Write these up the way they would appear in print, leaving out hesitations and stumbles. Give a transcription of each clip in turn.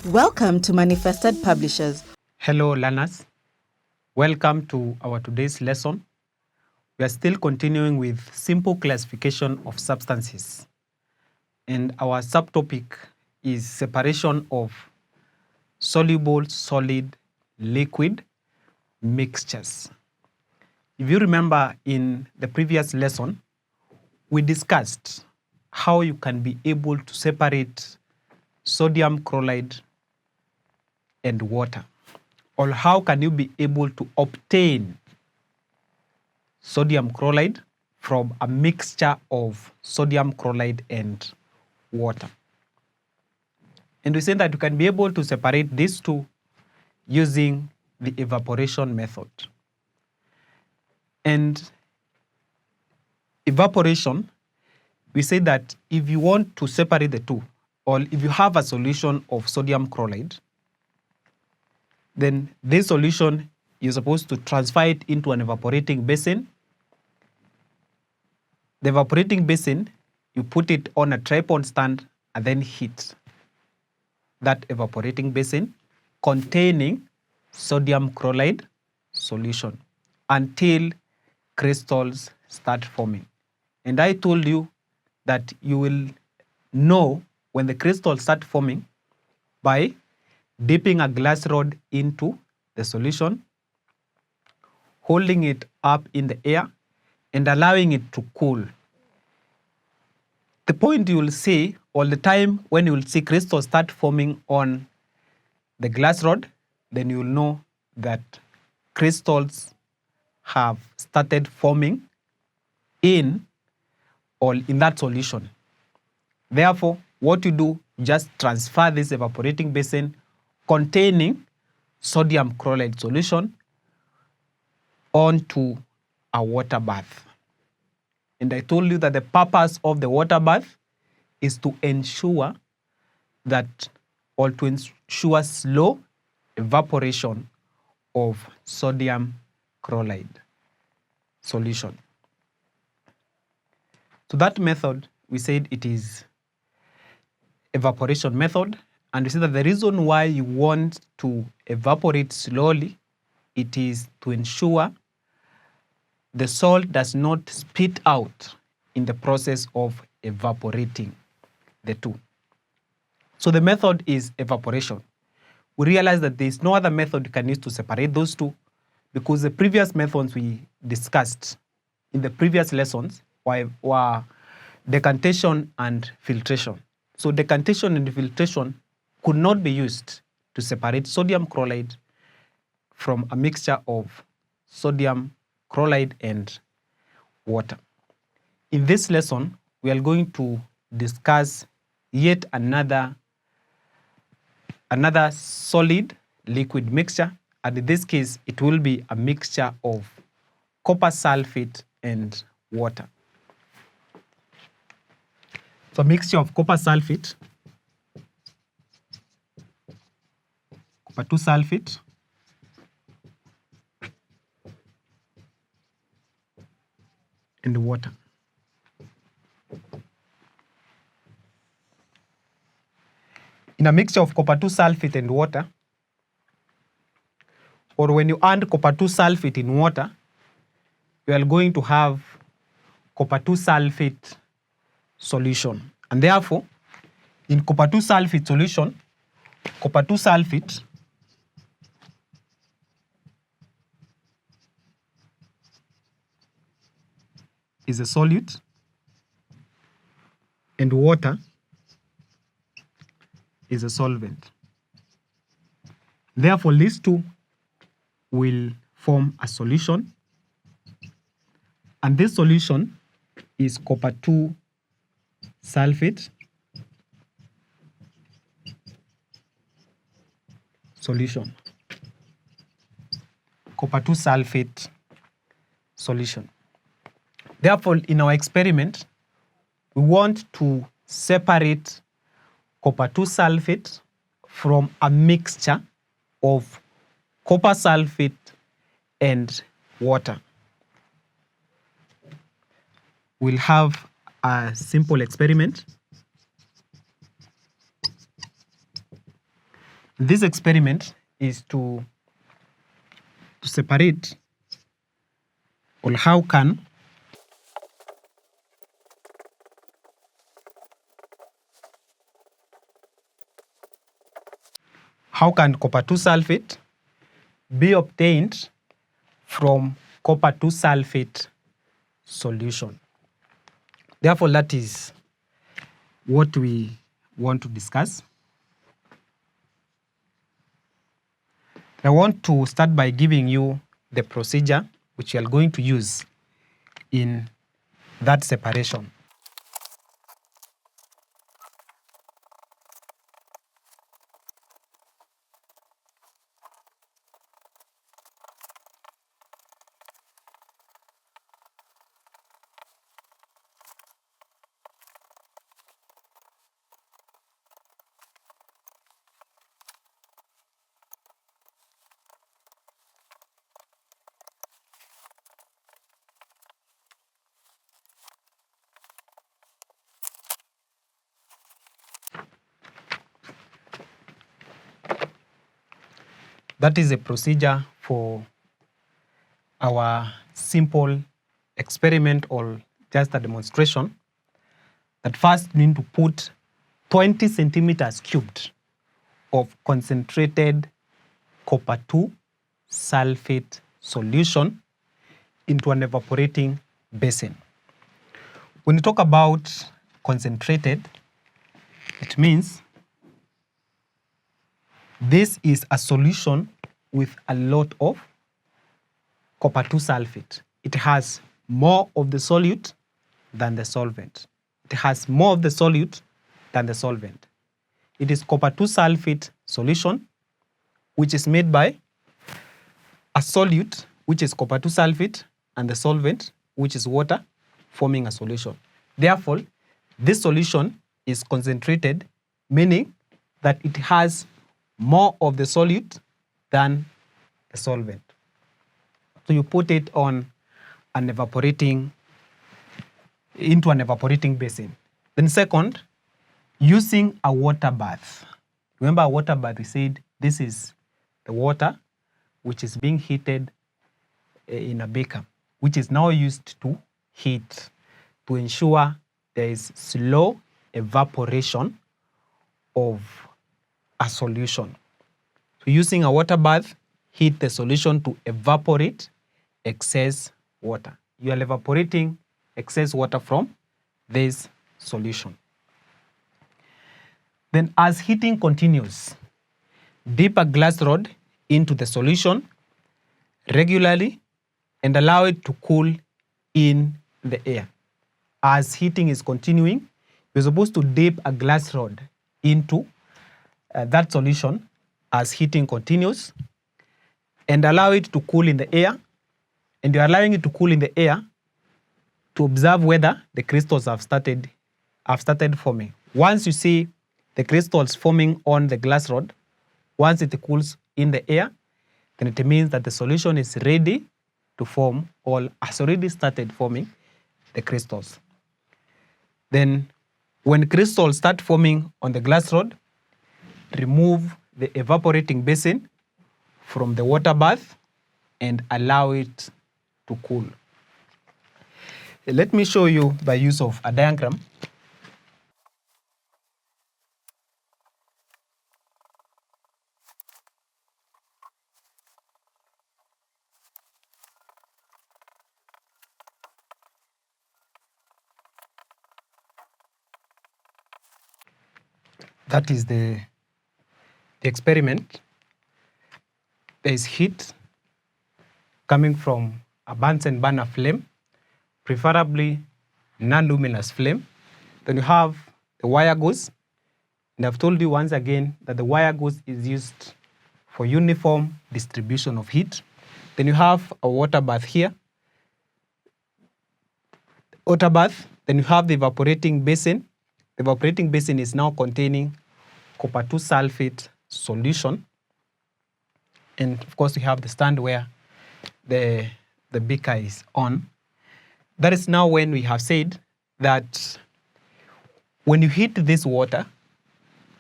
Welcome to Manifested Publishers. Hello learners, welcome to our today's lesson. We are still continuing with simple classification of substances. And our subtopic is separation of soluble, solid, liquid mixtures. If you remember in the previous lesson, we discussed how you can be able to separate sodium chloride and water, or how can you be able to obtain sodium chloride from a mixture of sodium chloride and water. And we said that you can be able to separate these two using the evaporation method. And evaporation, we say that if you want to separate the two, or if you have a solution of sodium chloride, then this solution, you're supposed to transfer it into an evaporating basin. The evaporating basin, you put it on a tripod stand and then heat that evaporating basin containing sodium chloride solution until crystals start forming. And I told you that you will know when the crystals start forming by dipping a glass rod into the solution, holding it up in the air, and allowing it to cool. The point you will see all the time when you will see crystals start forming on the glass rod, then you will know that crystals have started forming in that solution. Therefore, what you do, just transfer this evaporating basin containing sodium chloride solution onto a water bath. And I told you that the purpose of the water bath is to ensure that, or to ensure slow evaporation of sodium chloride solution. So that method, we said it is evaporation method. And we see that the reason why you want to evaporate slowly, it is to ensure the salt does not spit out in the process of evaporating the two. So the method is evaporation. We realize that there is no other method you can use to separate those two, because the previous methods we discussed in the previous lessons were decantation and filtration. So decantation and filtration could not be used to separate sodium chloride from a mixture of sodium chloride and water. In this lesson, we are going to discuss yet another solid liquid mixture, and in this case, it will be a mixture of copper sulfate and water. So a mixture of copper sulfate, copper 2 sulfate, and water. In a mixture of copper 2 sulfate and water, or when you add copper 2 sulfate in water, you are going to have copper 2 sulfate solution. And therefore, in copper 2 sulfate solution, copper 2 sulfate is a solute, and water is a solvent. Therefore, these two will form a solution, and this solution is copper 2 sulfate solution. Copper 2 sulfate solution. Therefore, in our experiment, we want to separate copper 2 sulfate from a mixture of copper sulfate and water. We'll have a simple experiment. this experiment is to separate, or how can copper 2 sulfate be obtained from copper 2 sulfate solution. Therefore, that is what we want to discuss. I want to start by giving you the procedure which you are going to use in that separation. That is a procedure for our simple experiment or just a demonstration. That first we need to put 20 centimeters cubed of concentrated copper 2 sulfate solution into an evaporating basin. When you talk about concentrated, it means this is a solution with a lot of copper 2 sulfate. It has more of the solute than the solvent. It has more of the solute than the solvent. It is copper 2 sulfate solution, which is made by a solute, which is copper 2 sulfate, and the solvent, which is water, forming a solution. Therefore, this solution is concentrated, meaning that it has more of the solute than the solvent. So you put it on an evaporating, into an evaporating basin. Then second, using a water bath. Remember a water bath, we said this is the water which is being heated in a beaker, which is now used to heat to ensure there is slow evaporation of a solution. So using a water bath, heat the solution to evaporate excess water. You are evaporating excess water from this solution. Then as heating continues, dip a glass rod into the solution regularly and allow it to cool in the air. As heating is continuing, you're supposed to dip a glass rod into that solution as heating continues and allow it to cool in the air. And you're allowing it to cool in the air to observe whether the crystals have started forming. Once you see the crystals forming on the glass rod, once it cools in the air, then it means that the solution is ready to form or has already started forming the crystals. Then when crystals start forming on the glass rod, remove the evaporating basin from the water bath and allow it to cool. Let me show you by use of a diagram. That is the experiment. There is heat coming from a Bunsen burner flame, preferably non-luminous flame. Then you have the wire gauze. And I've told you once again that the wire gauze is used for uniform distribution of heat. Then you have a water bath here. Water bath. Then you have the evaporating basin. The evaporating basin is now containing copper 2 sulfate solution. And of course, we have the stand where the beaker is on. That is now when we have said that when you heat this water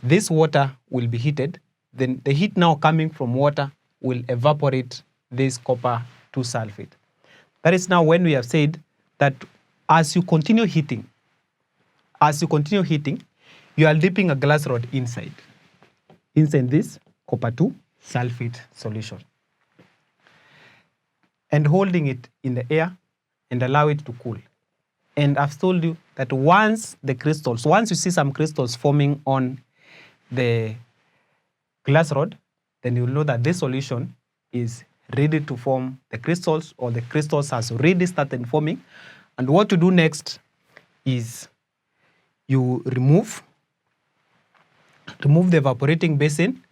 will be heated then the heat now coming from water will evaporate this copper 2 sulfate. That is now when we have said that as you continue heating, you are dipping a glass rod inside this copper 2 sulfate solution and holding it in the air and allow it to cool. And I've told you that once you see some crystals forming on the glass rod, then you'll know that this solution is ready to form the crystals, or the crystals has already started forming. And what to do next is you remove the evaporating basin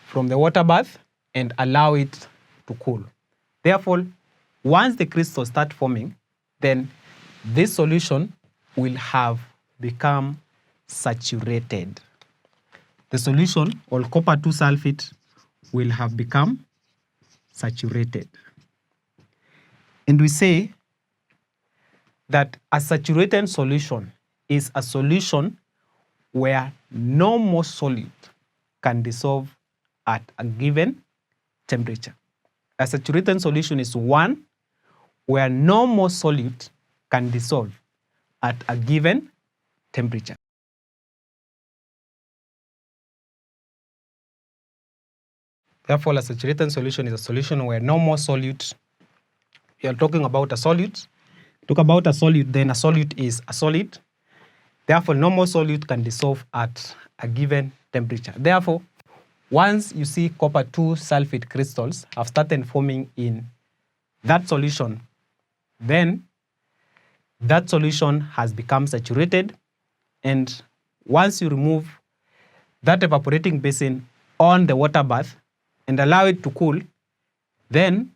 from the water bath and allow it to cool. Therefore, once the crystals start forming, then this solution will have become saturated. The solution, or copper 2 sulfate, will have become saturated. And we say that a saturated solution is a solution where no more solute can dissolve at a given temperature. A saturated solution is one where no more solute can dissolve at a given temperature. Therefore, a saturated solution is a solution where no more solute. We are talking about a solute. Talk about a solute, then a solute is a solid. Therefore, no more solute can dissolve at a given temperature. Therefore, once you see copper 2 sulfate crystals have started forming in that solution, then that solution has become saturated. And once you remove that evaporating basin on the water bath and allow it to cool, then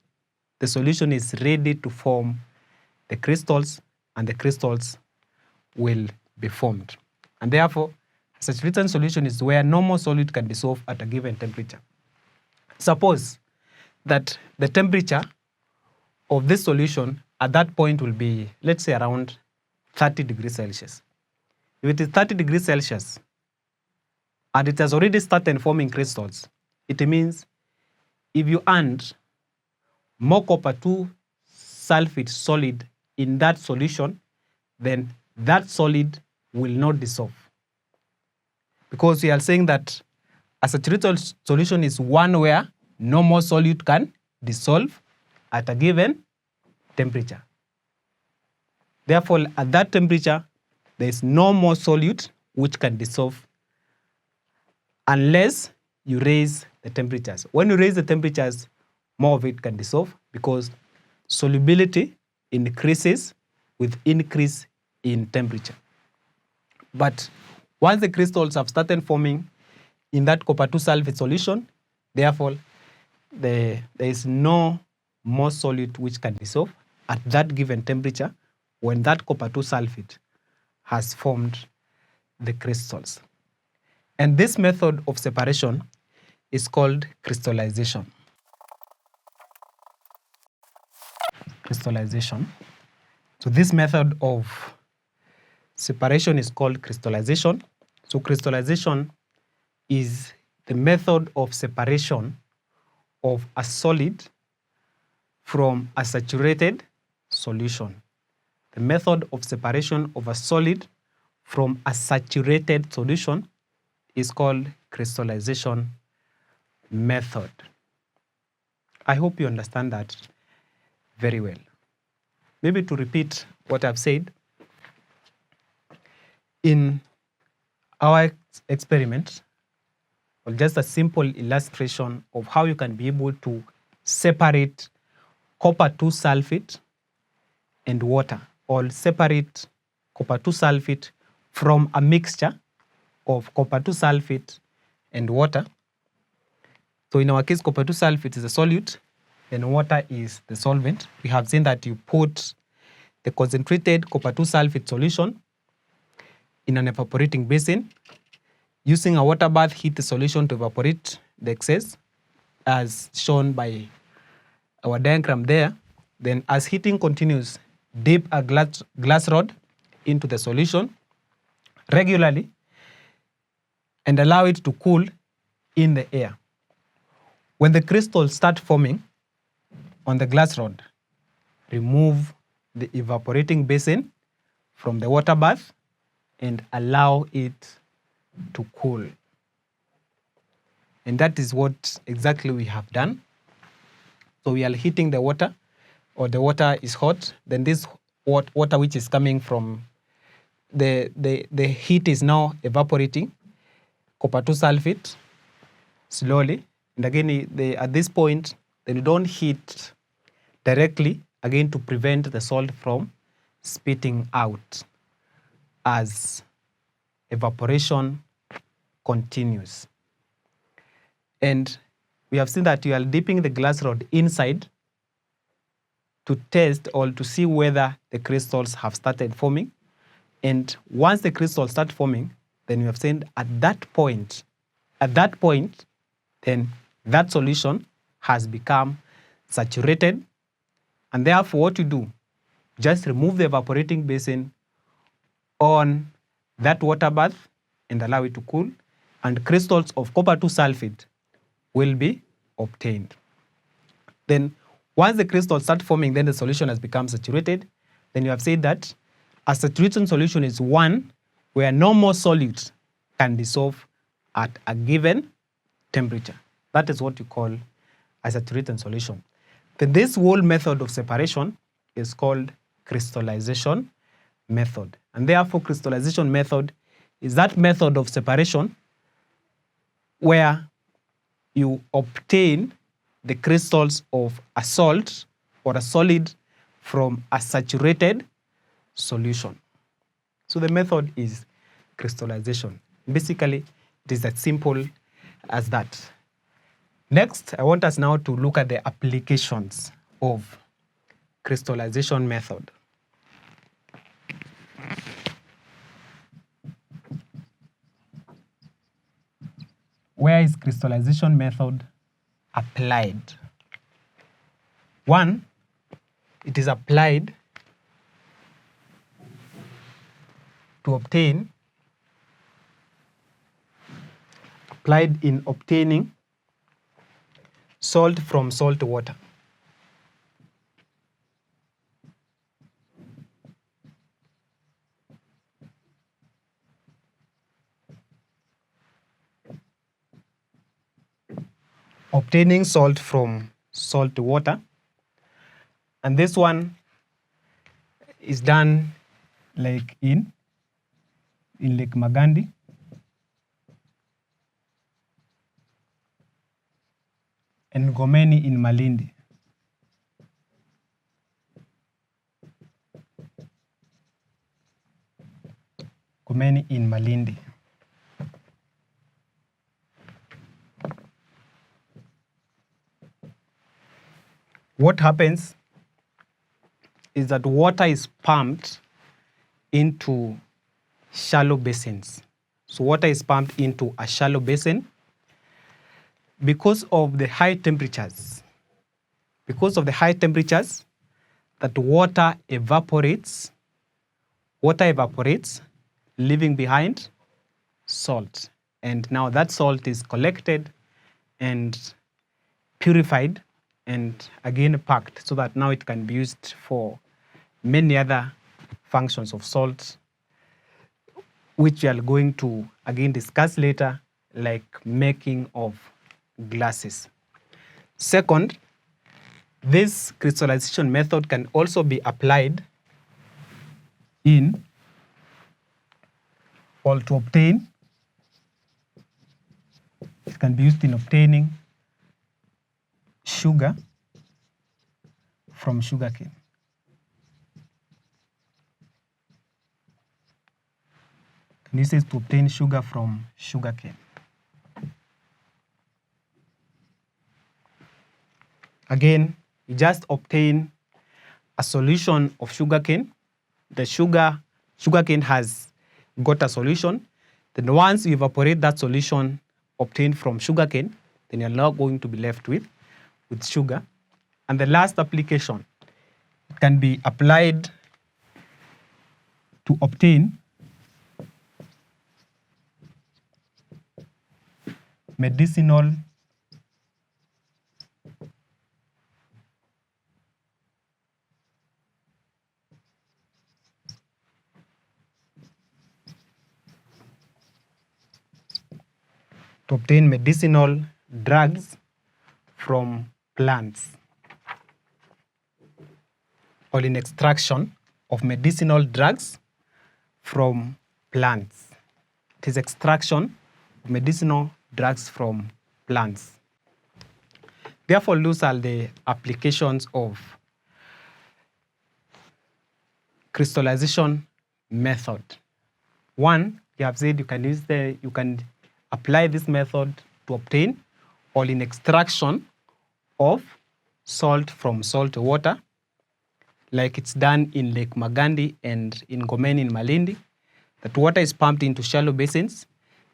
the solution is ready to form the crystals, and the crystals will be formed. And therefore, a saturated solution is where no more solute can dissolve at a given temperature. Suppose that the temperature of this solution at that point will be, let's say, around 30 degrees Celsius. If it is 30 degrees Celsius and it has already started forming crystals, it means if you add more copper 2 sulfate solid in that solution, then that solid will not dissolve. Because we are saying that a saturated solution is one where no more solute can dissolve at a given temperature. Therefore, at that temperature, there is no more solute which can dissolve unless you raise the temperatures. When you raise the temperatures, more of it can dissolve because solubility increases with increase in temperature. But once the crystals have started forming in that copper 2 sulfate solution, therefore, there is no more solute which can dissolve at that given temperature when that copper 2 sulfate has formed the crystals. And this method of separation is called crystallization. Crystallization. So this method of separation is called crystallization. So crystallization is the method of separation of a solid from a saturated solution. The method of separation of a solid from a saturated solution is called crystallization method. I hope you understand that very well. Maybe to repeat what I've said, in our experiment, or just a simple illustration of how you can be able to separate copper 2 sulfate and water, or separate copper 2 sulfate from a mixture of copper 2 sulfate and water. So in our case, copper 2 sulfate is a solute, and water is the solvent. We have seen that you put the concentrated copper 2 sulfate solution in an evaporating basin. Using a water bath, heat the solution to evaporate the excess, as shown by our diagram there. Then as heating continues, dip a glass rod into the solution regularly and allow it to cool in the air. When the crystals start forming on the glass rod, remove the evaporating basin from the water bath and allow it to cool. And that is what exactly we have done. So we are heating the water, or the water is hot. Then this water which is coming from the heat is now evaporating copper 2 sulfate slowly. And again, at this point, then you don't heat directly again to prevent the salt from spitting out as evaporation continues. And we have seen that you are dipping the glass rod inside to test or to see whether the crystals have started forming. And once the crystals start forming, then you have seen at that point, then that solution has become saturated. And therefore, what you do, just remove the evaporating basin on that water bath and allow it to cool, and crystals of copper 2 sulfate will be obtained. Then once the crystals start forming, then the solution has become saturated. Then you have said that a saturation solution is one where no more solute can dissolve at a given temperature. That is what you call a saturated solution. Then this whole method of separation is called crystallization method. And therefore, crystallization method is that method of separation where you obtain the crystals of a salt or a solid from a saturated solution. So the method is crystallization. Basically, it is as simple as that. Next, I want us now to look at the applications of crystallization method. Where is crystallization method applied? One, it is applied in obtaining salt from salt water. Obtaining salt from salt water. And this one is done like in Lake Magandi, and Ngomeni in Malindi. Ngomeni in Malindi. What happens is that water is pumped into shallow basins. So water is pumped into a shallow basin because of the high temperatures. Because of the high temperatures, that water evaporates, leaving behind salt. And now that salt is collected and purified and again packed so that now it can be used for many other functions of salt, which we are going to again discuss later, like making of glasses. Second, this crystallization method can also be applied in or to obtain. It can be used in obtaining sugar from sugarcane. This is to obtain sugar from sugarcane. Again, you just obtain a solution of sugarcane. The sugarcane has got a solution. Then once you evaporate that solution obtained from sugarcane, then you're now going to be left with sugar. And the last application, it can be applied to obtain medicinal to obtain medicinal drugs from plants, or in extraction of medicinal drugs from plants. It is extraction of medicinal drugs from plants. Therefore, those are the applications of crystallization method. One, you have said you can apply this method to obtain or in extraction of salt from salt water, like it's done in Lake Magandi and in Ngomeni in Malindi. That water is pumped into shallow basins.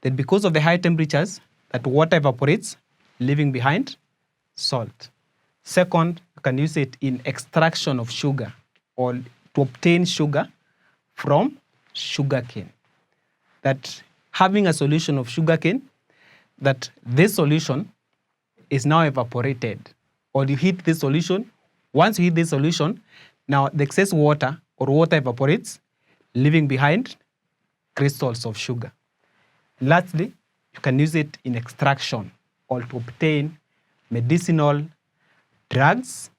That because of the high temperatures, that water evaporates, leaving behind salt. Second, you can use it in extraction of sugar or to obtain sugar from sugarcane. That having a solution of sugarcane, that this solution is now evaporated, or you heat this solution. Once you heat this solution, now the excess water or water evaporates, leaving behind crystals of sugar. Lastly, you can use it in extraction or to obtain medicinal drugs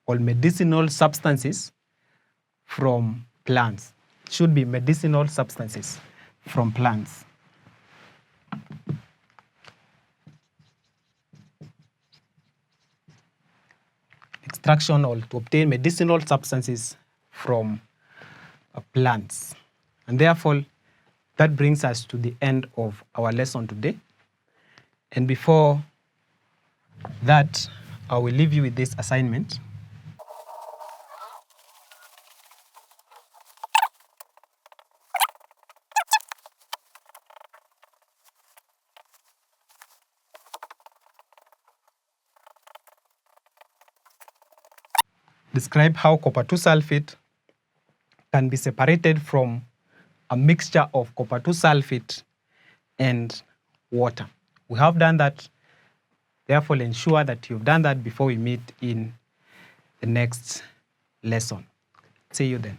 or medicinal substances from plants. It should be medicinal substances from plants. Extraction or to obtain medicinal substances from plants. And therefore, that brings us to the end of our lesson today. And before that, I will leave you with this assignment. Describe how copper 2 sulfate can be separated from a mixture of copper 2 sulfate and water. We have done that. Therefore, ensure that you've done that before we meet in the next lesson. See you then.